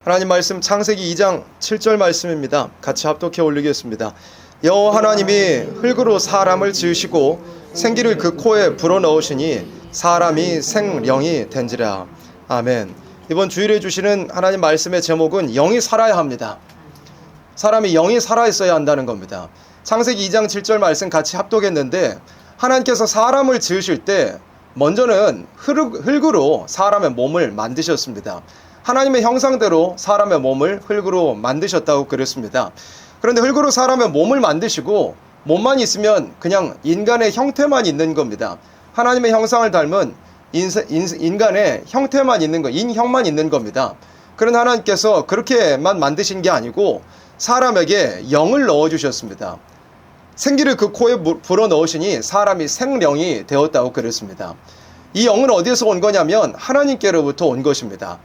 하나님 말씀 창세기 2장 7절 말씀입니다. 같이 합독해 올리겠습니다. 여호와 하나님이 흙으로 사람을 지으시고 생기를 그 코에 불어넣으시니 사람이 생령이 된지라. 아멘. 이번 주일에 주시는 하나님 말씀의 제목은 영이 살아야 합니다. 사람이 영이 살아있어야 한다는 겁니다. 창세기 2장 7절 말씀 같이 합독했는데, 하나님께서 사람을 지으실 때 먼저는 흙으로 사람의 몸을 만드셨습니다. 하나님의 형상대로 사람의 몸을 흙으로 만드셨다고 그랬습니다. 그런데 흙으로 사람의 몸을 만드시고 몸만 있으면 그냥 인간의 형태만 있는 겁니다. 하나님의 형상을 닮은 인간의 형태만 있는 거, 인형만 있는 겁니다. 그런데 하나님께서 그렇게만 만드신 게 아니고 사람에게 영을 넣어주셨습니다. 생기를 그 코에 불어넣으시니 사람이 생령이 되었다고 그랬습니다. 이 영은 어디에서 온 거냐면 하나님께로부터 온 것입니다.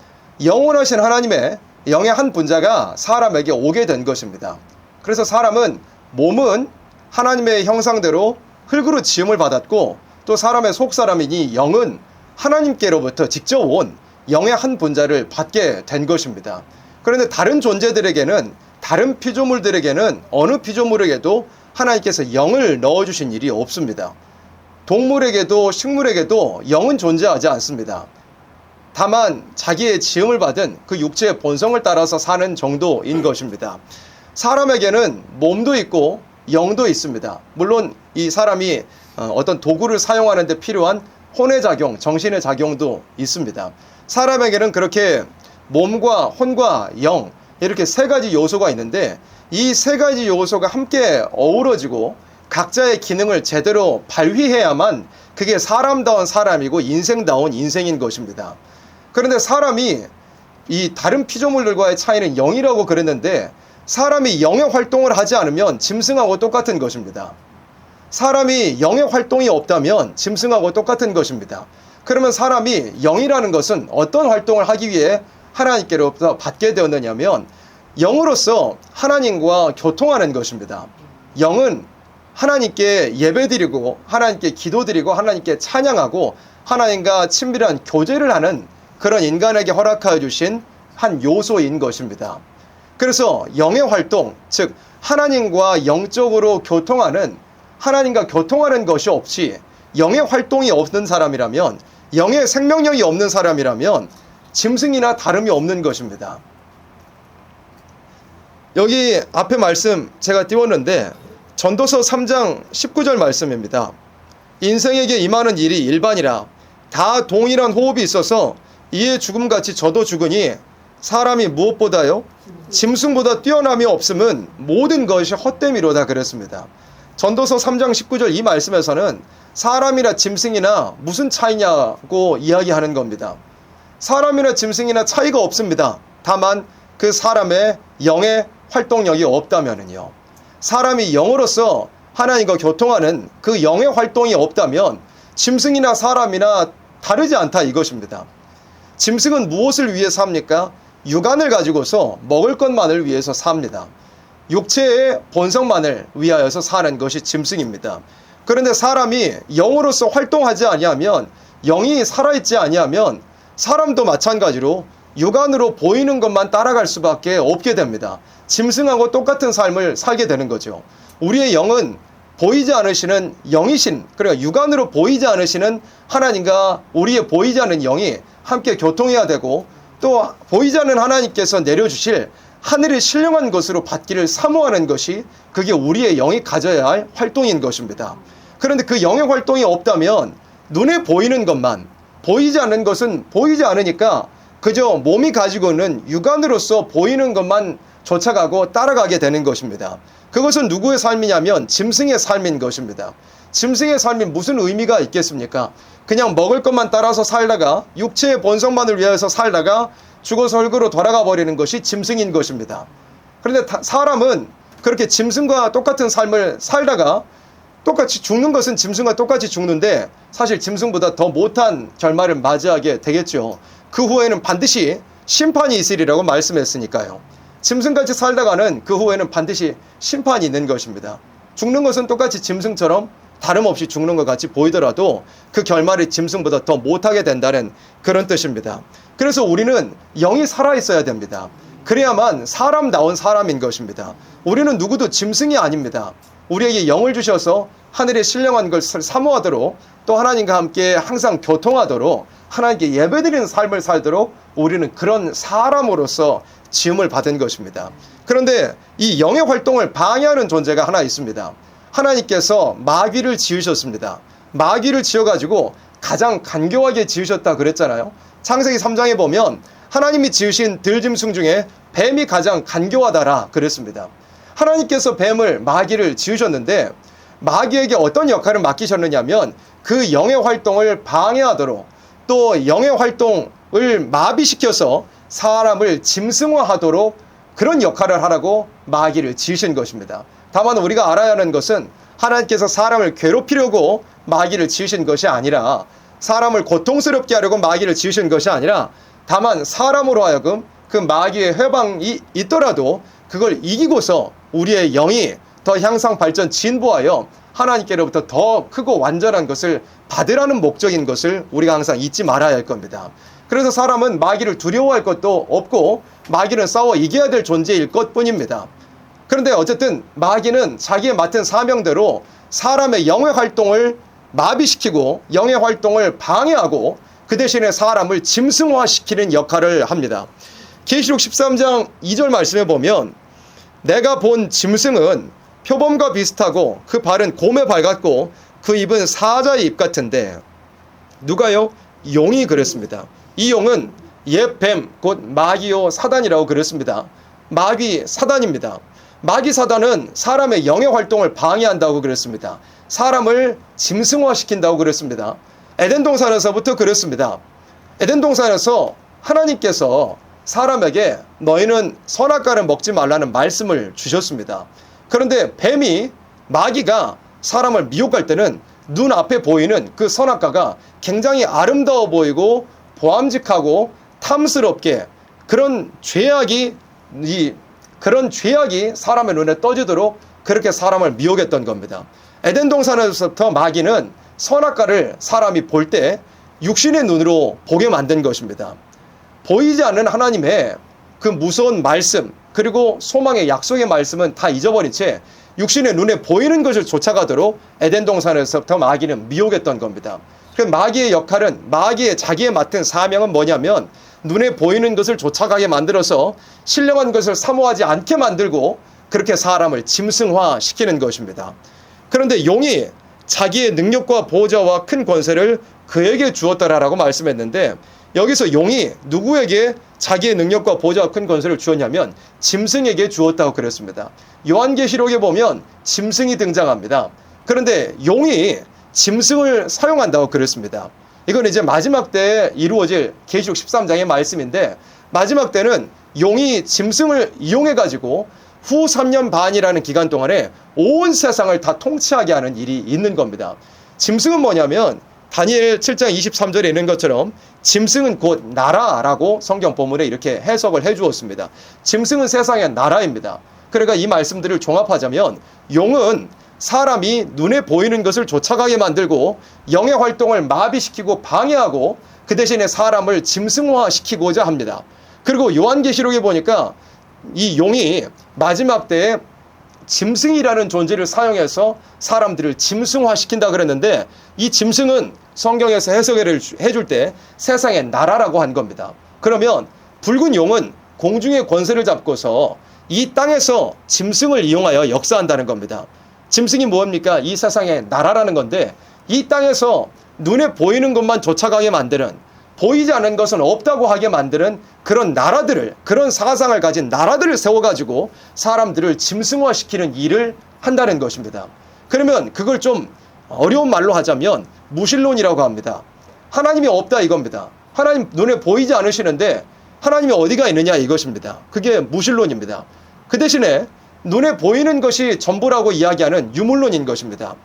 영원하신 하나님의 영의 한 분자가 사람에게 오게 된 것입니다. 그래서 사람은 몸은 하나님의 형상대로 흙으로 지음을 받았고, 또 사람의 속사람이니 영은 하나님께로부터 직접 온 영의 한 분자를 받게 된 것입니다. 그런데 다른 존재들에게는, 다른 피조물들에게는, 어느 피조물에게도 하나님께서 영을 넣어주신 일이 없습니다. 동물에게도 식물에게도 영은 존재하지 않습니다. 다만 자기의 지음을 받은 그 육체의 본성을 따라서 사는 정도인 것입니다. 사람에게는 몸도 있고 영도 있습니다. 물론 이 사람이 어떤 도구를 사용하는 데 필요한 혼의 작용, 정신의 작용도 있습니다. 사람에게는 그렇게 몸과 혼과 영, 이렇게 세 가지 요소가 있는데, 이 세 가지 요소가 함께 어우러지고 각자의 기능을 제대로 발휘해야만 그게 사람다운 사람이고 인생다운 인생인 것입니다. 그런데 사람이, 이 다른 피조물들과의 차이는 영이라고 그랬는데, 사람이 영의 활동을 하지 않으면 짐승하고 똑같은 것입니다. 사람이 영의 활동이 없다면 짐승하고 똑같은 것입니다. 그러면 사람이 영이라는 것은 어떤 활동을 하기 위해 하나님께로부터 받게 되었느냐면 영으로서 하나님과 교통하는 것입니다. 영은 하나님께 예배드리고 하나님께 기도드리고 하나님께 찬양하고 하나님과 친밀한 교제를 하는 그런 인간에게 허락하여 주신 한 요소인 것입니다. 그래서 영의 활동, 즉 하나님과 영적으로 교통하는, 하나님과 교통하는 것이 없이 영의 활동이 없는 사람이라면, 영의 생명력이 없는 사람이라면 짐승이나 다름이 없는 것입니다. 여기 앞에 말씀 제가 띄웠는데 전도서 3장 19절 말씀입니다. 인생에게 임하는 일이 일반이라 다 동일한 호흡이 있어서 이에 죽음같이 저도 죽으니 사람이 무엇보다요? 짐승보다 뛰어남이 없음은 모든 것이 헛됨이로다 그랬습니다. 전도서 3장 19절 이 말씀에서는 사람이나 짐승이나 무슨 차이냐고 이야기하는 겁니다. 사람이나 짐승이나 차이가 없습니다. 다만 그 사람의 영의 활동력이 없다면은요. 사람이 영으로서 하나님과 교통하는 그 영의 활동이 없다면 짐승이나 사람이나 다르지 않다 이것입니다. 짐승은 무엇을 위해 삽니까? 육안을 가지고서 먹을 것만을 위해서 삽니다. 육체의 본성만을 위하여서 사는 것이 짐승입니다. 그런데 사람이 영으로서 활동하지 아니하면, 영이 살아있지 아니하면 사람도 마찬가지로 육안으로 보이는 것만 따라갈 수밖에 없게 됩니다. 짐승하고 똑같은 삶을 살게 되는 거죠. 우리의 영은 보이지 않으시는 영이신, 그러니까 육안으로 보이지 않으시는 하나님과 우리의 보이지 않는 영이 함께 교통해야 되고, 또 보이지 않는 하나님께서 내려주실 하늘의 신령한 것으로 받기를 사모하는 것이, 그게 우리의 영이 가져야 할 활동인 것입니다. 그런데 그 영의 활동이 없다면 눈에 보이는 것만, 보이지 않는 것은 보이지 않으니까 그저 몸이 가지고 있는 육안으로서 보이는 것만 쫓아가고 따라가게 되는 것입니다. 그것은 누구의 삶이냐면 짐승의 삶인 것입니다. 짐승의 삶이 무슨 의미가 있겠습니까? 그냥 먹을 것만 따라서 살다가, 육체의 본성만을 위해서 살다가 죽어서 흙으로 돌아가 버리는 것이 짐승인 것입니다. 그런데 사람은 그렇게 짐승과 똑같은 삶을 살다가 똑같이 죽는 것은 짐승과 똑같이 죽는데, 사실 짐승보다 더 못한 결말을 맞이하게 되겠죠. 그 후에는 반드시 심판이 있으리라고 말씀했으니까요. 짐승같이 살다가는 그 후에는 반드시 심판이 있는 것입니다. 죽는 것은 똑같이 짐승처럼 다름없이 죽는 것 같이 보이더라도 그 결말이 짐승보다 더 못하게 된다는 그런 뜻입니다. 그래서 우리는 영이 살아있어야 됩니다. 그래야만 사람다운 사람인 것입니다. 우리는 누구도 짐승이 아닙니다. 우리에게 영을 주셔서 하늘의 신령한 것을 사모하도록, 또 하나님과 함께 항상 교통하도록, 하나님께 예배드리는 삶을 살도록 우리는 그런 사람으로서 지음을 받은 것입니다. 그런데 이 영의 활동을 방해하는 존재가 하나 있습니다. 하나님께서 마귀를 지으셨습니다. 마귀를 지어가지고 가장 간교하게 지으셨다 그랬잖아요. 창세기 3장에 보면 하나님이 지으신 들짐승 중에 뱀이 가장 간교하다라 그랬습니다. 하나님께서 뱀을, 마귀를 지으셨는데 마귀에게 어떤 역할을 맡기셨느냐면 그 영의 활동을 방해하도록, 또 영의 활동을 마비시켜서 사람을 짐승화하도록 그런 역할을 하라고 마귀를 지으신 것입니다. 다만 우리가 알아야 하는 것은 하나님께서 사람을 괴롭히려고 마귀를 지으신 것이 아니라, 사람을 고통스럽게 하려고 마귀를 지으신 것이 아니라, 다만 사람으로 하여금 그 마귀의 회방이 있더라도 그걸 이기고서 우리의 영이 더 향상 발전 진보하여 하나님께로부터 더 크고 완전한 것을 받으라는 목적인 것을 우리가 항상 잊지 말아야 할 겁니다. 그래서 사람은 마귀를 두려워할 것도 없고 마귀는 싸워 이겨야 될 존재일 것뿐입니다. 그런데 어쨌든 마귀는 자기의 맡은 사명대로 사람의 영의 활동을 마비시키고 영의 활동을 방해하고 그 대신에 사람을 짐승화시키는 역할을 합니다. 계시록 13장 2절 말씀에 보면 내가 본 짐승은 표범과 비슷하고 그 발은 곰에 발 같고 그 입은 사자의 입 같은데, 누가요? 용이 그랬습니다. 이 용은 옛 뱀, 곧 마귀요 사단이라고 그랬습니다. 마귀 사단입니다. 마귀 사단은 사람의 영의 활동을 방해한다고 그랬습니다. 사람을 짐승화시킨다고 그랬습니다. 에덴 동산에서부터 그랬습니다. 에덴 동산에서 하나님께서 사람에게 너희는 선악과를 먹지 말라는 말씀을 주셨습니다. 그런데 뱀이, 마귀가 사람을 미혹할 때는 눈앞에 보이는 그 선악과가 굉장히 아름다워 보이고 보암직하고 탐스럽게 그런 죄악이 사람의 눈에 떠지도록 그렇게 사람을 미혹했던 겁니다. 에덴 동산에서부터 마귀는 선악과를 사람이 볼 때 육신의 눈으로 보게 만든 것입니다. 보이지 않는 하나님의 그 무서운 말씀, 그리고 소망의 약속의 말씀은 다 잊어버린 채 육신의 눈에 보이는 것을 쫓아가도록 에덴 동산에서부터 마귀는 미혹했던 겁니다. 그 마귀의 역할은, 마귀의 자기의 맡은 사명은 뭐냐면 눈에 보이는 것을 쫓아가게 만들어서 신령한 것을 사모하지 않게 만들고 그렇게 사람을 짐승화시키는 것입니다. 그런데 용이 자기의 능력과 보호자와 큰 권세를 그에게 주었다라고 말씀했는데, 여기서 용이 누구에게 자기의 능력과 보호자와 큰 권세를 주었냐면 짐승에게 주었다고 그랬습니다. 요한계시록에 보면 짐승이 등장합니다. 그런데 용이 짐승을 사용한다고 그랬습니다. 이건 이제 마지막 때에 이루어질 계시록 13장의 말씀인데, 마지막 때는 용이 짐승을 이용해가지고 후 3년 반이라는 기간 동안에 온 세상을 다 통치하게 하는 일이 있는 겁니다. 짐승은 뭐냐면 다니엘 7장 23절에 있는 것처럼 짐승은 곧 나라라고 성경 본문에 이렇게 해석을 해 주었습니다. 짐승은 세상의 나라입니다. 그러니까 이 말씀들을 종합하자면 용은 사람이 눈에 보이는 것을 쫓아가게 만들고 영의 활동을 마비시키고 방해하고 그 대신에 사람을 짐승화시키고자 합니다. 그리고 요한계시록에 보니까 이 용이 마지막 때에 짐승이라는 존재를 사용해서 사람들을 짐승화시킨다 그랬는데, 이 짐승은 성경에서 해석을 해줄 때 세상의 나라라고 한 겁니다. 그러면 붉은 용은 공중의 권세를 잡고서 이 땅에서 짐승을 이용하여 역사한다는 겁니다. 짐승이 뭡니까? 이 세상의 나라라는 건데, 이 땅에서 눈에 보이는 것만 쫓아가게 만드는, 보이지 않는 것은 없다고 하게 만드는 그런 나라들을, 그런 사상을 가진 나라들을 세워가지고 사람들을 짐승화시키는 일을 한다는 것입니다. 그러면 그걸 좀 어려운 말로 하자면 무신론이라고 합니다. 하나님이 없다 이겁니다. 하나님 눈에 보이지 않으시는데 하나님이 어디가 있느냐 이것입니다. 그게 무신론입니다. 그 대신에 눈에 보이는 것이 전부라고 이야기하는 유물론인 것입니다.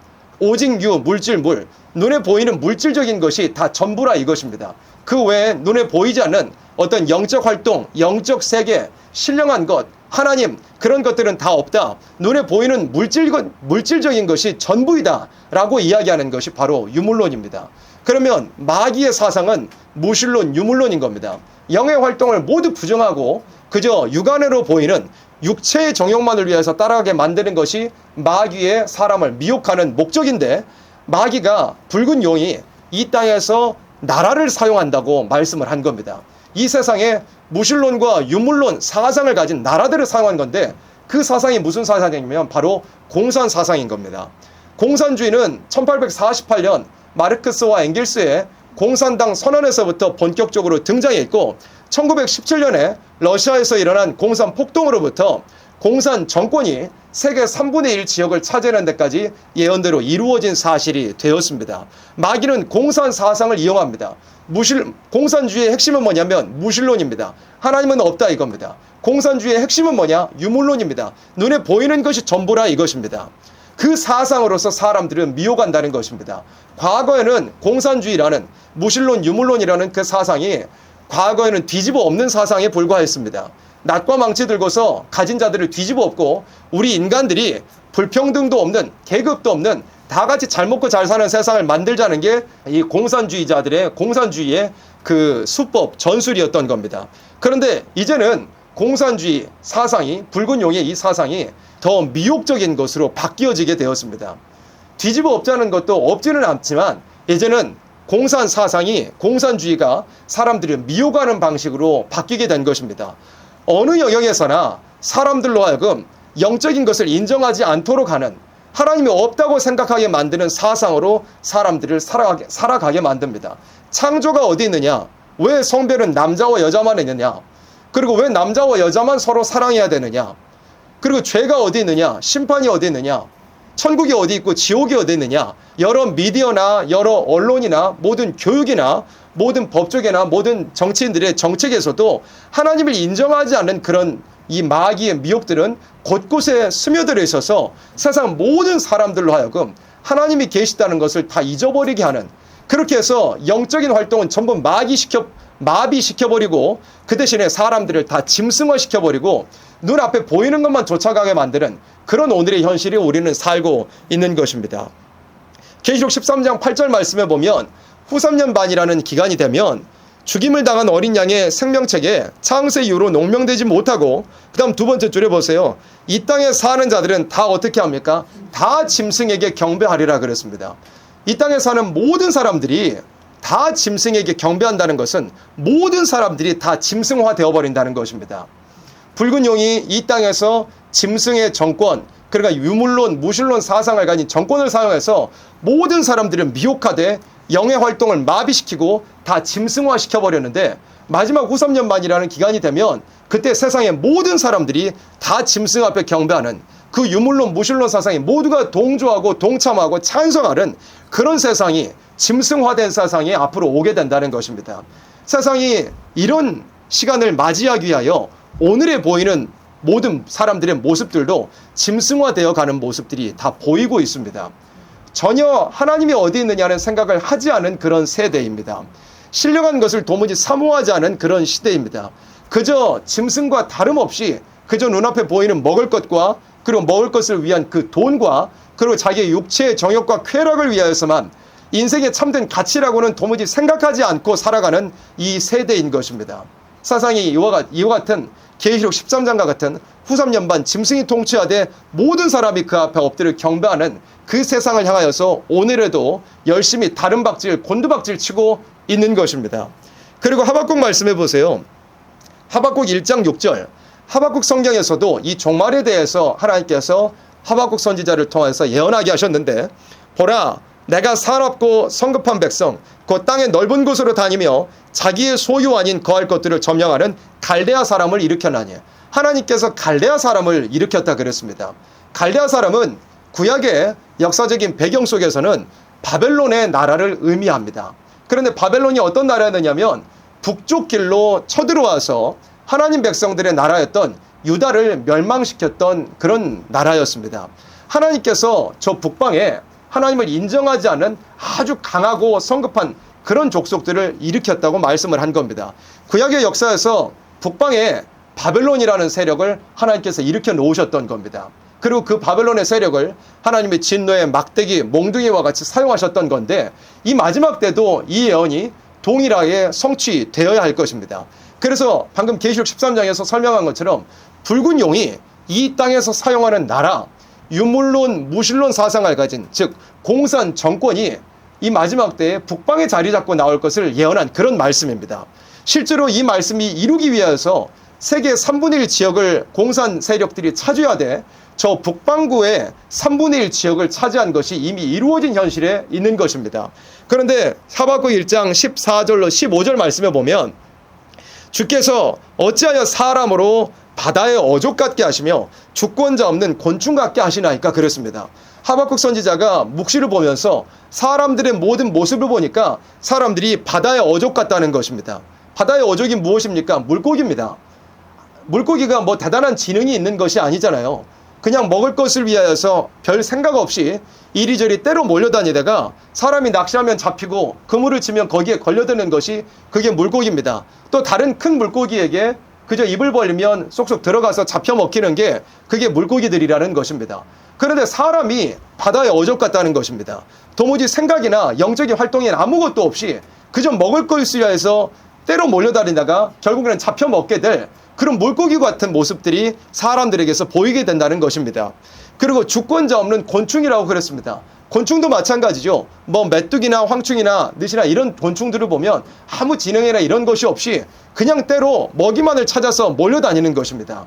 오직 유, 물질, 물, 눈에 보이는 물질적인 것이 다 전부라 이것입니다. 그 외에 눈에 보이지 않는 어떤 영적 활동, 영적 세계, 신령한 것, 하나님, 그런 것들은 다 없다. 눈에 보이는 물질적인 것이 전부이다 라고 이야기하는 것이 바로 유물론입니다. 그러면 마귀의 사상은 무신론, 유물론인 겁니다. 영의 활동을 모두 부정하고 그저 육안으로 보이는 육체의 정욕만을 위해서 따라가게 만드는 것이 마귀의 사람을 미혹하는 목적인데, 마귀가 붉은 용이 이 땅에서 나라를 사용한다고 말씀을 한 겁니다. 이 세상에 무신론과 유물론 사상을 가진 나라들을 사용한 건데, 그 사상이 무슨 사상이냐면 바로 공산 사상인 겁니다. 공산주의는 1848년 마르크스와 엥겔스의 공산당 선언에서부터 본격적으로 등장했고, 1917년에 러시아에서 일어난 공산 폭동으로부터 공산 정권이 세계 3분의 1 지역을 차지하는 데까지 예언대로 이루어진 사실이 되었습니다. 마귀는 공산 사상을 이용합니다. 공산주의의 핵심은 뭐냐면 무신론입니다. 하나님은 없다 이겁니다. 공산주의의 핵심은 뭐냐? 유물론입니다. 눈에 보이는 것이 전부라 이것입니다. 그 사상으로서 사람들은 미혹한다는 것입니다. 과거에는 공산주의라는 무신론, 유물론이라는 그 사상이 과거에는 뒤집어 엎는 사상에 불과했습니다. 낫과 망치 들고서 가진 자들을 뒤집어 엎고 우리 인간들이 불평등도 없는, 계급도 없는, 다 같이 잘 먹고 잘 사는 세상을 만들자는 게 이 공산주의자들의 공산주의의 그 수법, 전술이었던 겁니다. 그런데 이제는 공산주의 사상이, 붉은 용의 이 사상이 더 미혹적인 것으로 바뀌어지게 되었습니다. 뒤집어 엎자는 것도 없지는 않지만 이제는 공산 사상이, 공산주의가 사람들을 미혹하는 방식으로 바뀌게 된 것입니다. 어느 영역에서나 사람들로 하여금 영적인 것을 인정하지 않도록 하는, 하나님이 없다고 생각하게 만드는 사상으로 사람들을 살아가게 만듭니다. 창조가 어디 있느냐? 왜 성별은 남자와 여자만 있느냐? 그리고 왜 남자와 여자만 서로 사랑해야 되느냐? 그리고 죄가 어디 있느냐? 심판이 어디 있느냐? 천국이 어디 있고 지옥이 어디 있느냐? 여러 미디어나 여러 언론이나 모든 교육이나 모든 법조계나 모든 정치인들의 정책에서도 하나님을 인정하지 않는 그런 이 마귀의 미혹들은 곳곳에 스며들어 있어서 세상 모든 사람들로 하여금 하나님이 계시다는 것을 다 잊어버리게 하는, 그렇게 해서 영적인 활동은 전부 마비시켜버리고 그 대신에 사람들을 다 짐승화시켜버리고 눈앞에 보이는 것만 쫓아가게 만드는 그런 오늘의 현실이 우리는 살고 있는 것입니다. 계시록 13장 8절 말씀에 보면 후 3년 반이라는 기간이 되면 죽임을 당한 어린 양의 생명책에 창세 이후로 농명되지 못하고, 그 다음 두 번째 줄에 보세요. 이 땅에 사는 자들은 다 어떻게 합니까? 다 짐승에게 경배하리라 그랬습니다. 이 땅에 사는 모든 사람들이 다 짐승에게 경배한다는 것은 모든 사람들이 다 짐승화 되어버린다는 것입니다. 붉은 용이 이 땅에서 짐승의 정권, 그러니까 유물론, 무신론 사상을 가진 정권을 사용해서 모든 사람들은 미혹화돼 영의 활동을 마비시키고 다 짐승화 시켜버렸는데, 마지막 후 3년 만이라는 기간이 되면 그때 세상의 모든 사람들이 다 짐승 앞에 경배하는, 그 유물론, 무신론 사상이 모두가 동조하고 동참하고 찬성하는 그런 세상이, 짐승화된 세상이 앞으로 오게 된다는 것입니다. 세상이 이런 시간을 맞이하기 위하여 오늘에 보이는 모든 사람들의 모습들도 짐승화되어 가는 모습들이 다 보이고 있습니다. 전혀 하나님이 어디 있느냐는 생각을 하지 않은 그런 세대입니다. 신령한 것을 도무지 사모하지 않은 그런 시대입니다. 그저 짐승과 다름없이 그저 눈앞에 보이는 먹을 것과, 그리고 먹을 것을 위한 그 돈과, 그리고 자기의 육체의 정욕과 쾌락을 위하여서만 인생의 참된 가치라고는 도무지 생각하지 않고 살아가는 이 세대인 것입니다. 사상이 이와 같은 계시록 13장과 같은 후 3년 반 짐승이 통치하되 모든 사람이 그 앞에 엎드려 경배하는 그 세상을 향하여서 오늘에도 열심히 다른 박질, 곤두박질 치고 있는 것입니다. 그리고 하박국 말씀해 보세요. 하박국 1장 6절. 하박국 성경에서도 이 종말에 대해서 하나님께서 하박국 선지자를 통해서 예언하게 하셨는데, 보라, 내가 사납고 성급한 백성, 그 땅의 넓은 곳으로 다니며 자기의 소유 아닌 거할 것들을 점령하는 갈대아 사람을 일으켜나니. 하나님께서 갈대아 사람을 일으켰다 그랬습니다. 갈대아 사람은 구약의 역사적인 배경 속에서는 바벨론의 나라를 의미합니다. 그런데 바벨론이 어떤 나라였느냐면 북쪽 길로 쳐들어와서 하나님 백성들의 나라였던 유다를 멸망시켰던 그런 나라였습니다. 하나님께서 저 북방에 하나님을 인정하지 않는 아주 강하고 성급한 그런 족속들을 일으켰다고 말씀을 한 겁니다. 구약의 역사에서 북방에 바벨론이라는 세력을 하나님께서 일으켜 놓으셨던 겁니다. 그리고 그 바벨론의 세력을 하나님의 진노의 막대기, 몽둥이와 같이 사용하셨던 건데, 이 마지막 때도 이 예언이 동일하게 성취되어야 할 것입니다. 그래서 방금 계시록 13장에서 설명한 것처럼 붉은 용이 이 땅에서 사용하는 나라, 유물론, 무신론 사상을 가진, 즉 공산 정권이 이 마지막 때에 북방에 자리 잡고 나올 것을 예언한 그런 말씀입니다. 실제로 이 말씀이 이루기 위해서 세계 3분의 1 지역을 공산 세력들이 차지해야 돼 저 북반구의 3분의 1 지역을 차지한 것이 이미 이루어진 현실에 있는 것입니다. 그런데 하박국 1장 14절로 15절 말씀에 보면 주께서 어찌하여 사람으로 바다의 어족 같게 하시며 주권자 없는 곤충 같게 하시나이까 그랬습니다. 하박국 선지자가 묵시를 보면서 사람들의 모든 모습을 보니까 사람들이 바다의 어족 같다는 것입니다. 바다의 어족이 무엇입니까? 물고기입니다. 물고기가 뭐 대단한 지능이 있는 것이 아니잖아요. 그냥 먹을 것을 위하여서 별 생각 없이 이리저리 때로 몰려다니다가 사람이 낚시하면 잡히고 그물을 치면 거기에 걸려드는 것이 그게 물고기입니다. 또 다른 큰 물고기에게 그저 입을 벌리면 쏙쏙 들어가서 잡혀 먹히는 게 그게 물고기들이라는 것입니다. 그런데 사람이 바다의 어족 같다는 것입니다. 도무지 생각이나 영적인 활동이 아무것도 없이 그저 먹을 것을 위해서 때로 몰려다니다가 결국에는 잡혀 먹게 될 그런 물고기 같은 모습들이 사람들에게서 보이게 된다는 것입니다. 그리고 주권자 없는 곤충이라고 그랬습니다. 곤충도 마찬가지죠. 뭐 메뚜기나 황충이나 느시나 이런 곤충들을 보면 아무 지능이나 이런 것이 없이 그냥 때로 먹이만을 찾아서 몰려다니는 것입니다.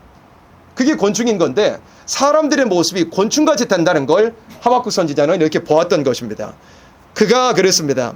그게 곤충인 건데 사람들의 모습이 곤충같이 된다는 걸 하박국 선지자는 이렇게 보았던 것입니다. 그가 그랬습니다.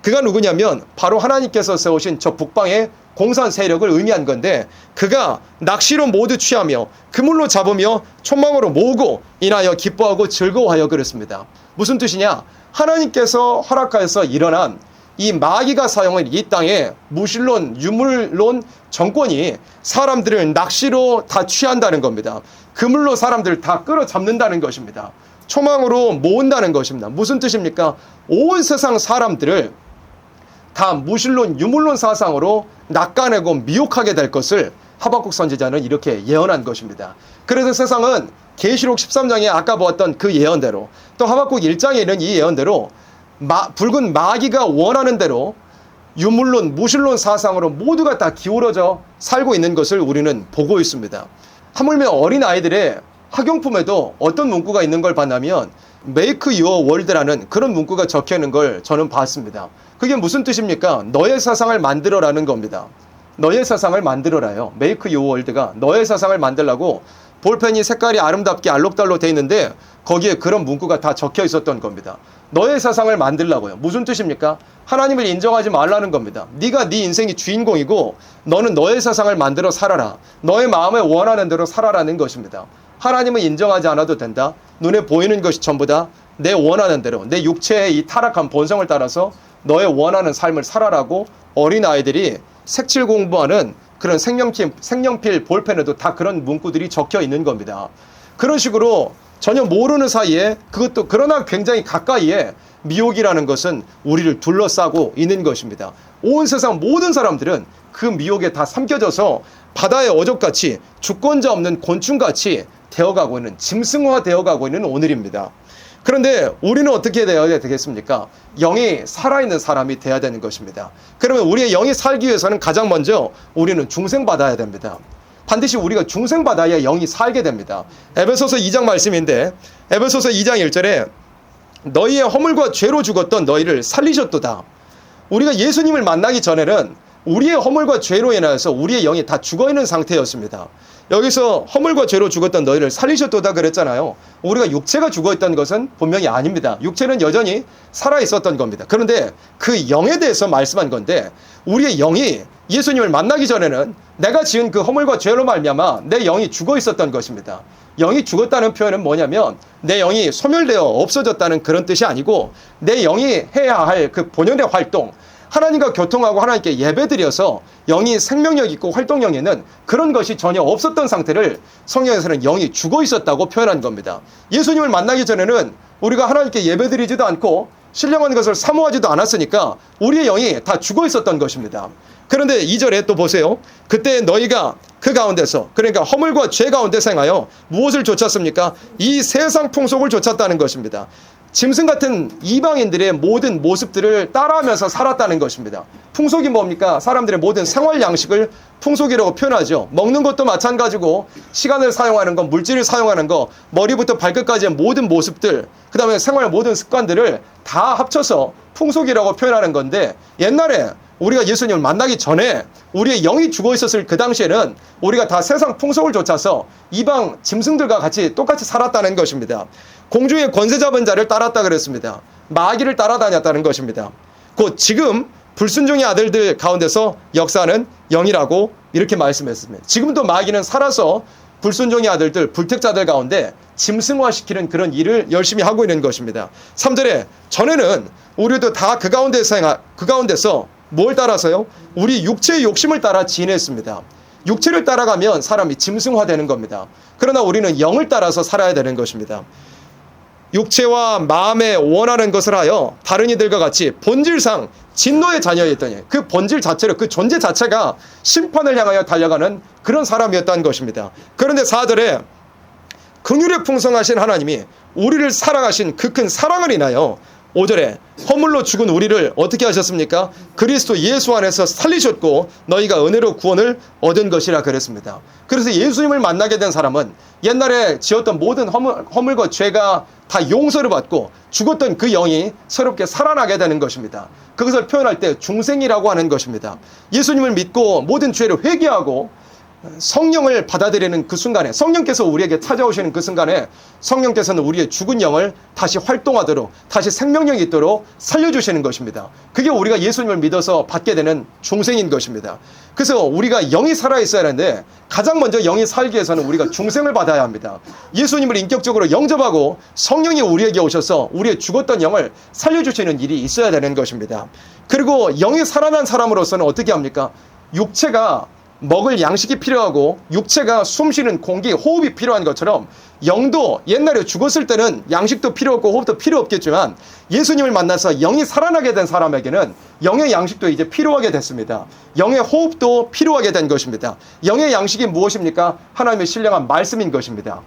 그가 누구냐면 바로 하나님께서 세우신 저 북방의 공산 세력을 의미한 건데 그가 낚시로 모두 취하며 그물로 잡으며 촉망으로 모으고 인하여 기뻐하고 즐거워하여 그랬습니다. 무슨 뜻이냐? 하나님께서 허락하여서 일어난 이 마귀가 사용한 이 땅의 무신론, 유물론 정권이 사람들을 낚시로 다 취한다는 겁니다. 그물로 사람들을 다 끌어잡는다는 것입니다. 초망으로 모은다는 것입니다. 무슨 뜻입니까? 온 세상 사람들을 다 무신론, 유물론 사상으로 낚아내고 미혹하게 될 것을 하박국 선지자는 이렇게 예언한 것입니다. 그래서 세상은 계시록 13장에 아까 보았던 그 예언대로 또 하박국 1장에 있는 이 예언대로 붉은 마귀가 원하는 대로 유물론, 무신론 사상으로 모두가 다 기울어져 살고 있는 것을 우리는 보고 있습니다. 하물며 어린아이들의 학용품에도 어떤 문구가 있는 걸 봤냐면 Make your world라는 그런 문구가 적혀 있는 걸 저는 봤습니다. 그게 무슨 뜻입니까? 너의 세상을 만들어라는 겁니다. 너의 세상을 만들어라요. Make your world가 너의 세상을 만들라고 볼펜이 색깔이 아름답게 알록달록 돼 있는데 거기에 그런 문구가 다 적혀 있었던 겁니다. 너의 세상을 만들라고요. 무슨 뜻입니까? 하나님을 인정하지 말라는 겁니다. 네가 네 인생이 주인공이고 너는 너의 세상을 만들어 살아라. 너의 마음에 원하는 대로 살아라는 것입니다. 하나님은 인정하지 않아도 된다. 눈에 보이는 것이 전부 다 내 원하는 대로 내 육체의 이 타락한 본성을 따라서 너의 원하는 삶을 살아라고 어린아이들이 색칠 공부하는 그런 색연필 볼펜에도 다 그런 문구들이 적혀 있는 겁니다. 그런 식으로 전혀 모르는 사이에 그것도 그러나 굉장히 가까이에 미혹이라는 것은 우리를 둘러싸고 있는 것입니다. 온 세상 모든 사람들은 그 미혹에 다 삼켜져서 바다의 어족같이 주권자 없는 곤충같이 되어가고 있는 짐승화 되어가고 있는 오늘입니다. 그런데 우리는 어떻게 되어야 되겠습니까? 영이 살아있는 사람이 되어야 되는 것입니다. 그러면 우리의 영이 살기 위해서는 가장 먼저 우리는 중생받아야 됩니다. 반드시 우리가 중생받아야 영이 살게 됩니다. 에베소서 2장 말씀인데 에베소서 2장 1절에 너희의 허물과 죄로 죽었던 너희를 살리셨도다. 우리가 예수님을 만나기 전에는 우리의 허물과 죄로 인하여서 우리의 영이 다 죽어있는 상태였습니다. 여기서 허물과 죄로 죽었던 너희를 살리셨도다 그랬잖아요. 우리가 육체가 죽어있던 것은 분명히 아닙니다. 육체는 여전히 살아있었던 겁니다. 그런데 그 영에 대해서 말씀한 건데 우리의 영이 예수님을 만나기 전에는 내가 지은 그 허물과 죄로 말미암아 내 영이 죽어있었던 것입니다. 영이 죽었다는 표현은 뭐냐면 내 영이 소멸되어 없어졌다는 그런 뜻이 아니고 내 영이 해야 할 그 본연의 활동, 하나님과 교통하고 하나님께 예배드려서 영이 생명력 있고 활동력 있는 그런 것이 전혀 없었던 상태를 성경에서는 영이 죽어 있었다고 표현한 겁니다. 예수님을 만나기 전에는 우리가 하나님께 예배드리지도 않고 신령한 것을 사모하지도 않았으니까 우리의 영이 다 죽어 있었던 것입니다. 그런데 2절에 또 보세요. 그때 너희가 그 가운데서 그러니까 허물과 죄 가운데 생하여 무엇을 좇았습니까? 이 세상 풍속을 좇았다는 것입니다. 짐승 같은 이방인들의 모든 모습들을 따라하면서 살았다는 것입니다. 풍속이 뭡니까? 사람들의 모든 생활 양식을 풍속이라고 표현하죠. 먹는 것도 마찬가지고 시간을 사용하는 것, 물질을 사용하는 것, 머리부터 발끝까지의 모든 모습들, 그 다음에 생활 모든 습관들을 다 합쳐서 풍속이라고 표현하는 건데, 옛날에 우리가 예수님을 만나기 전에 우리의 영이 죽어 있었을 그 당시에는 우리가 다 세상 풍속을 좇아서 이방 짐승들과 같이 똑같이 살았다는 것입니다. 공중의 권세 잡은 자를 따랐다 그랬습니다. 마귀를 따라다녔다는 것입니다. 곧 지금 불순종의 아들들 가운데서 역사는 영이라고 이렇게 말씀했습니다. 지금도 마귀는 살아서 불순종의 아들들, 불택자들 가운데 짐승화시키는 그런 일을 열심히 하고 있는 것입니다. 3절에 전에는 우리도 다 그 가운데서 뭘 따라서요? 우리 육체의 욕심을 따라 지냈습니다. 육체를 따라가면 사람이 짐승화되는 겁니다. 그러나 우리는 영을 따라서 살아야 되는 것입니다. 육체와 마음에 원하는 것을 하여 다른 이들과 같이 본질상 진노의 자녀였더니 그 본질 자체로 그 존재 자체가 심판을 향하여 달려가는 그런 사람이었다는 것입니다. 그런데 4절에 긍휼에 풍성하신 하나님이 우리를 사랑하신 그 큰 사랑을 인하여 5절에 허물로 죽은 우리를 어떻게 하셨습니까? 그리스도 예수 안에서 살리셨고 너희가 은혜로 구원을 얻은 것이라 그랬습니다. 그래서 예수님을 만나게 된 사람은 옛날에 지었던 모든 허물과 죄가 다 용서를 받고 죽었던 그 영이 새롭게 살아나게 되는 것입니다. 그것을 표현할 때 중생이라고 하는 것입니다. 예수님을 믿고 모든 죄를 회개하고 성령을 받아들이는 그 순간에, 성령께서 우리에게 찾아오시는 그 순간에 성령께서는 우리의 죽은 영을 다시 활동하도록, 다시 생명력이 있도록 살려주시는 것입니다. 그게 우리가 예수님을 믿어서 받게 되는 중생인 것입니다. 그래서 우리가 영이 살아있어야 하는데 가장 먼저 영이 살기 위해서는 우리가 중생을 받아야 합니다. 예수님을 인격적으로 영접하고 성령이 우리에게 오셔서 우리의 죽었던 영을 살려주시는 일이 있어야 되는 것입니다. 그리고 영이 살아난 사람으로서는 어떻게 합니까? 육체가 먹을 양식이 필요하고 육체가 숨쉬는 공기, 호흡이 필요한 것처럼 영도 옛날에 죽었을 때는 양식도 필요 없고 호흡도 필요 없겠지만 예수님을 만나서 영이 살아나게 된 사람에게는 영의 양식도 이제 필요하게 됐습니다. 영의 호흡도 필요하게 된 것입니다. 영의 양식이 무엇입니까? 하나님의 신령한 말씀인 것입니다.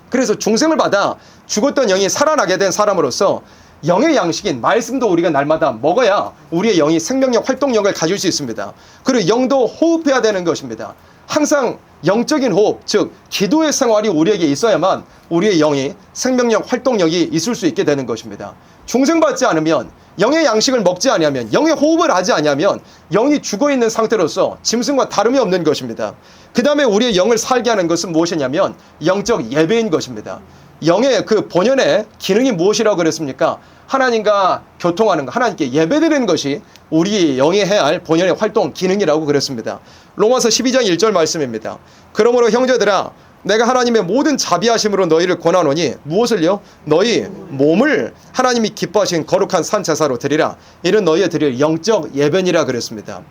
그래서 중생을 받아 죽었던 영이 살아나게 된 사람으로서 영의 양식인 말씀도 우리가 날마다 먹어야 우리의 영이 생명력, 활동력을 가질 수 있습니다. 그리고 영도 호흡해야 되는 것입니다. 항상 영적인 호흡, 즉 기도의 생활이 우리에게 있어야만 우리의 영이 생명력, 활동력이 있을 수 있게 되는 것입니다. 중생받지 않으면, 영의 양식을 먹지 아니하면, 영의 호흡을 하지 아니하면 영이 죽어있는 상태로서 짐승과 다름이 없는 것입니다. 그 다음에 우리의 영을 살게 하는 것은 무엇이냐면 영적 예배인 것입니다. 영의 그 본연의 기능이 무엇이라고 그랬습니까? 하나님과 교통하는 것, 하나님께 예배드리는 것이 우리 영이 해야 할 본연의 활동, 기능이라고 그랬습니다. 로마서 12장 1절 말씀입니다. 그러므로 형제들아 내가 하나님의 모든 자비하심으로 너희를 권하노니 무엇을요? 너희 몸을 하나님이 기뻐하신 거룩한 산 제사로 드리라. 이는 너희의 드릴 영적 예배니라 그랬습니다.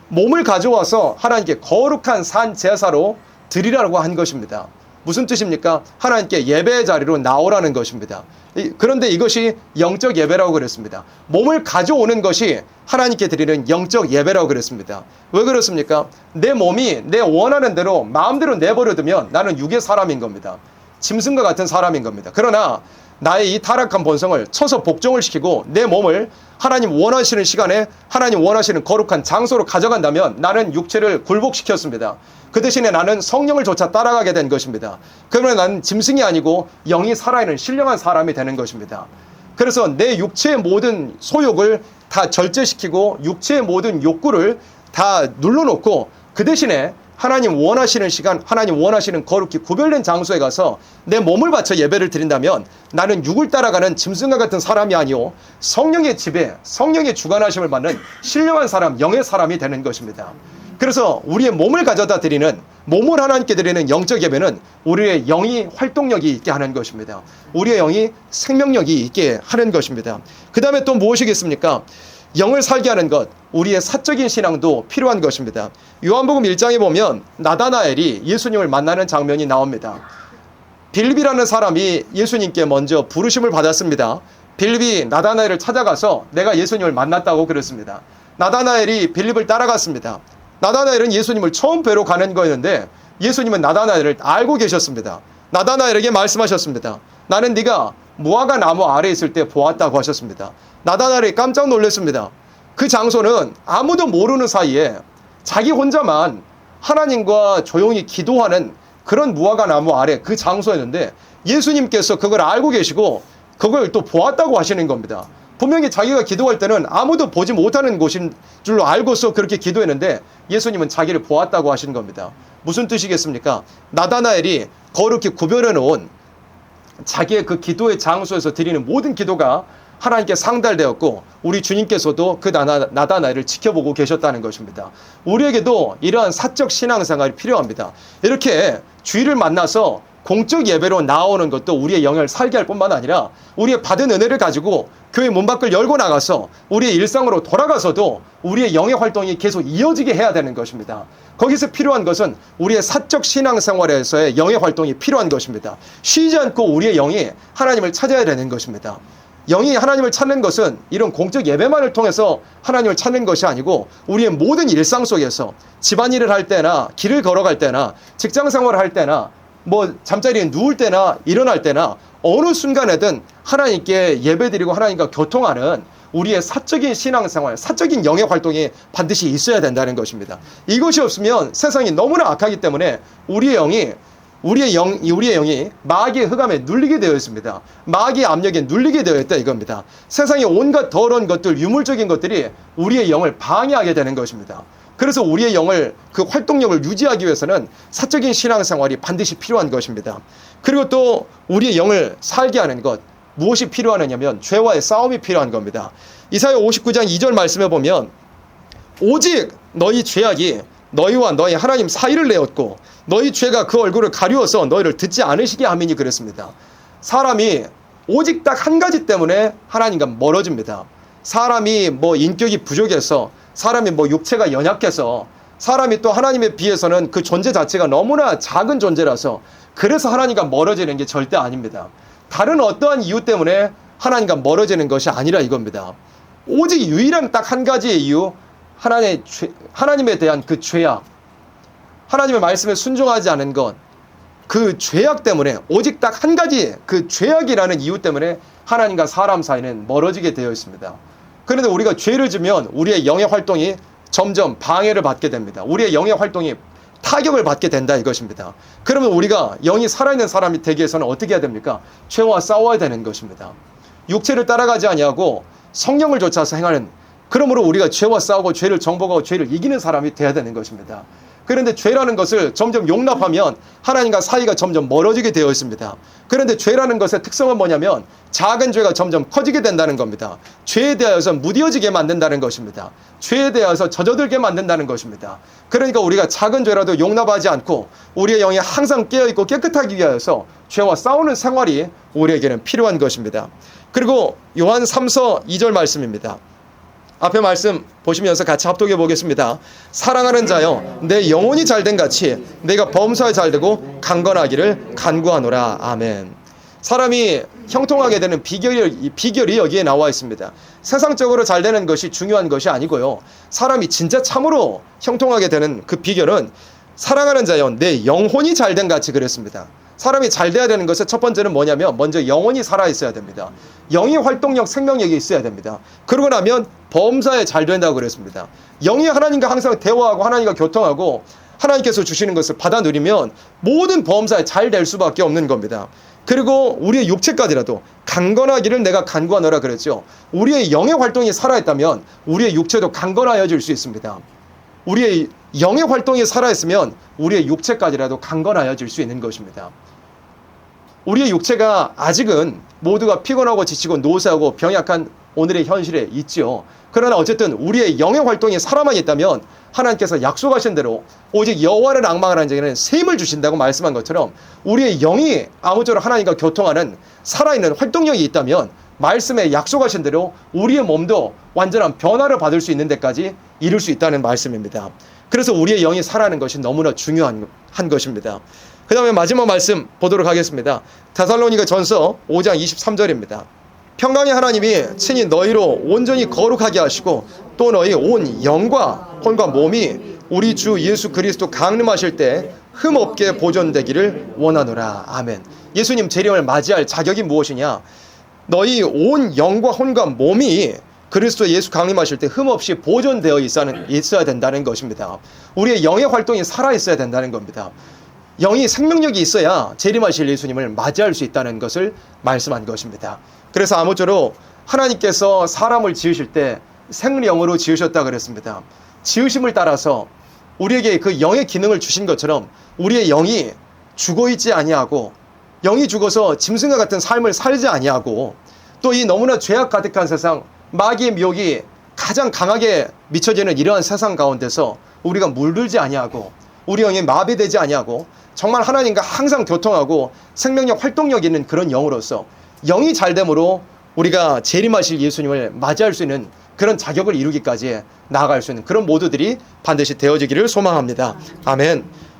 몸을 가져와서 하나님께 거룩한 산 제사로 드리라고 한 것입니다. 무슨 뜻입니까? 하나님께 예배의 자리로 나오라는 것입니다. 그런데 이것이 영적 예배라고 그랬습니다. 몸을 가져오는 것이 하나님께 드리는 영적 예배라고 그랬습니다. 왜 그렇습니까? 내 몸이 내 원하는 대로 마음대로 내버려두면 나는 육의 사람인 겁니다. 짐승과 같은 사람인 겁니다. 그러나 나의 이 타락한 본성을 쳐서 복종을 시키고 내 몸을 하나님 원하시는 시간에 하나님 원하시는 거룩한 장소로 가져간다면 나는 육체를 굴복시켰습니다. 그 대신에 나는 성령을 조차 따라가게 된 것입니다. 그러면 나는 짐승이 아니고 영이 살아있는 신령한 사람이 되는 것입니다. 그래서 내 육체의 모든 소욕을 다 절제시키고 육체의 모든 욕구를 다 눌러놓고 그 대신에 하나님 원하시는 시간, 하나님 원하시는 거룩히 구별된 장소에 가서 내 몸을 바쳐 예배를 드린다면 나는 육을 따라가는 짐승과 같은 사람이 아니오 성령의 지배, 성령의 주관하심을 받는 신령한 사람, 영의 사람이 되는 것입니다. 그래서 우리의 몸을 가져다 드리는, 몸을 하나님께 드리는 영적 예배는 우리의 영이 활동력이 있게 하는 것입니다. 우리의 영이 생명력이 있게 하는 것입니다. 그 다음에 또 무엇이겠습니까? 영을 살게 하는 것, 우리의 사적인 신앙도 필요한 것입니다. 요한복음 1장에 보면 나다나엘이 예수님을 만나는 장면이 나옵니다. 빌립이라는 사람이 예수님께 먼저 부르심을 받았습니다. 빌립이 나다나엘을 찾아가서 내가 예수님을 만났다고 그랬습니다. 나다나엘이 빌립을 따라갔습니다. 나다나엘은 예수님을 처음 뵈러 가는 거였는데 예수님은 나다나엘을 알고 계셨습니다. 나다나엘에게 말씀하셨습니다. 나는 네가 무화과 나무 아래에 있을 때 보았다고 하셨습니다. 나다나엘이 깜짝 놀랐습니다. 그 장소는 아무도 모르는 사이에 자기 혼자만 하나님과 조용히 기도하는 그런 무화과 나무 아래 그 장소였는데 예수님께서 그걸 알고 계시고 그걸 또 보았다고 하시는 겁니다. 분명히 자기가 기도할 때는 아무도 보지 못하는 곳인 줄로 알고서 그렇게 기도했는데 예수님은 자기를 보았다고 하시는 겁니다. 무슨 뜻이겠습니까? 나다나엘이 거룩히 구별해 놓은 자기의 그 기도의 장소에서 드리는 모든 기도가 하나님께 상달되었고 우리 주님께서도 그 나다나엘을 지켜보고 계셨다는 것입니다. 우리에게도 이러한 사적 신앙생활이 필요합니다. 이렇게 주일을 만나서 공적 예배로 나오는 것도 우리의 영을 살게 할 뿐만 아니라 우리의 받은 은혜를 가지고 교회 문 밖을 열고 나가서 우리의 일상으로 돌아가서도 우리의 영의 활동이 계속 이어지게 해야 되는 것입니다. 거기서 필요한 것은 우리의 사적 신앙생활에서의 영의 활동이 필요한 것입니다. 쉬지 않고 우리의 영이 하나님을 찾아야 되는 것입니다. 영이 하나님을 찾는 것은 이런 공적 예배만을 통해서 하나님을 찾는 것이 아니고 우리의 모든 일상 속에서 집안일을 할 때나 길을 걸어갈 때나 직장생활을 할 때나 잠자리에 누울 때나 일어날 때나 어느 순간에든 하나님께 예배드리고 하나님과 교통하는 우리의 사적인 신앙생활, 사적인 영의 활동이 반드시 있어야 된다는 것입니다. 이것이 없으면 세상이 너무나 악하기 때문에 우리의 영이 마귀의 흑암에 눌리게 되어 있습니다. 마귀의 압력에 눌리게 되어 있다 이겁니다. 세상의 온갖 더러운 것들, 유물적인 것들이 우리의 영을 방해하게 되는 것입니다. 그래서 우리의 영을 그 활동력을 유지하기 위해서는 사적인 신앙생활이 반드시 필요한 것입니다. 그리고 또 우리의 영을 살게 하는 것 무엇이 필요하느냐면 죄와의 싸움이 필요한 겁니다. 이사야 59장 2절 말씀에 보면 오직 너희 죄악이 너희와 너희 하나님 사이를 내었고 너희 죄가 그 얼굴을 가리워서 너희를 듣지 않으시게 함이니 그랬습니다. 사람이 오직 딱 한 가지 때문에 하나님과 멀어집니다. 사람이 인격이 부족해서 사람이 육체가 연약해서 사람이 또 하나님에 비해서는 그 존재 자체가 너무나 작은 존재라서 그래서 하나님과 멀어지는 게 절대 아닙니다. 다른 어떠한 이유 때문에 하나님과 멀어지는 것이 아니라 이겁니다. 오직 유일한 딱 한 가지의 이유, 하나님에 대한 그 죄악, 하나님의 말씀에 순종하지 않은 것, 그 죄악 때문에 오직 딱 한 가지 그 죄악이라는 이유 때문에 하나님과 사람 사이는 멀어지게 되어 있습니다. 그런데 우리가 죄를 지면 우리의 영의 활동이 점점 방해를 받게 됩니다. 우리의 영의 활동이 타격을 받게 된다 이것입니다. 그러면 우리가 영이 살아있는 사람이 되기 위해서는 어떻게 해야 됩니까? 죄와 싸워야 되는 것입니다. 육체를 따라가지 아니하고 성령을 쫓아서 행하는, 그러므로 우리가 죄와 싸우고 죄를 정복하고 죄를 이기는 사람이 돼야 되는 것입니다. 그런데 죄라는 것을 점점 용납하면 하나님과 사이가 점점 멀어지게 되어 있습니다. 그런데 죄라는 것의 특성은 뭐냐면 작은 죄가 점점 커지게 된다는 겁니다. 죄에 대하여서 무뎌지게 만든다는 것입니다. 죄에 대하여서 젖어들게 만든다는 것입니다. 그러니까 우리가 작은 죄라도 용납하지 않고 우리의 영이 항상 깨어있고 깨끗하기 위하여서 죄와 싸우는 생활이 우리에게는 필요한 것입니다. 그리고 요한 3서 2절 말씀입니다. 앞에 말씀 보시면서 같이 합독해 보겠습니다. 사랑하는 자여, 내 영혼이 잘된 같이 내가 범사에 잘되고 강건하기를 간구하노라. 아멘. 사람이 형통하게 되는 비결이 여기에 나와 있습니다. 세상적으로 잘 되는 것이 중요한 것이 아니고요. 사람이 진짜 참으로 형통하게 되는 그 비결은 사랑하는 자여, 내 영혼이 잘된 같이 그랬습니다. 사람이 잘 돼야 되는 것의 첫 번째는 뭐냐면 먼저 영혼이 살아있어야 됩니다. 영의 활동력, 생명력이 있어야 됩니다. 그러고 나면 범사에 잘 된다고 그랬습니다. 영이 하나님과 항상 대화하고 하나님과 교통하고 하나님께서 주시는 것을 받아 누리면 모든 범사에 잘 될 수밖에 없는 겁니다. 그리고 우리의 육체까지라도 강건하기를 내가 간구하노라 그랬죠. 우리의 영의 활동이 살아있다면 우리의 육체도 강건하여질 수 있습니다. 우리의 영의 활동이 살아있으면 우리의 육체까지라도 강건하여질 수 있는 것입니다. 우리의 육체가 아직은 모두가 피곤하고 지치고 노쇠하고 병약한 오늘의 현실에 있지요. 그러나 어쨌든 우리의 영의 활동이 살아만 있다면 하나님께서 약속하신 대로 오직 여호와를 앙망하는 자에게는 새 힘을 주신다고 말씀한 것처럼 우리의 영이 아무쪼록 하나님과 교통하는 살아있는 활동력이 있다면 말씀에 약속하신 대로 우리의 몸도 완전한 변화를 받을 수 있는 데까지 이룰 수 있다는 말씀입니다. 그래서 우리의 영이 살아가는 것이 너무나 중요한 것입니다. 그 다음에 마지막 말씀 보도록 하겠습니다. 데살로니가 전서 5장 23절입니다. 평강의 하나님이 친히 너희로 온전히 거룩하게 하시고 또 너희 온 영과 혼과 몸이 우리 주 예수 그리스도 강림하실 때 흠없게 보존되기를 원하노라. 아멘. 예수님 재림을 맞이할 자격이 무엇이냐? 너희 온 영과 혼과 몸이 그리스도 예수 강림하실 때 흠없이 보존되어 있어야 된다는 것입니다. 우리의 영의 활동이 살아있어야 된다는 겁니다. 영이 생명력이 있어야 재림하실 예수님을 맞이할 수 있다는 것을 말씀한 것입니다. 그래서 아무쪼록 하나님께서 사람을 지으실 때 생령으로 지으셨다 그랬습니다. 지으심을 따라서 우리에게 그 영의 기능을 주신 것처럼 우리의 영이 죽어있지 아니하고, 영이 죽어서 짐승과 같은 삶을 살지 아니하고, 또 이 너무나 죄악 가득한 세상, 마귀의 미혹이 가장 강하게 미쳐지는 이러한 세상 가운데서 우리가 물들지 아니하고, 우리 영이 마비되지 아니하고, 정말 하나님과 항상 교통하고 생명력, 활동력 있는 그런 영으로서 영이 잘됨으로 우리가 재림하실 예수님을 맞이할 수 있는 그런 자격을 이루기까지 나아갈 수 있는 그런 모두들이 반드시 되어지기를 소망합니다. 아멘.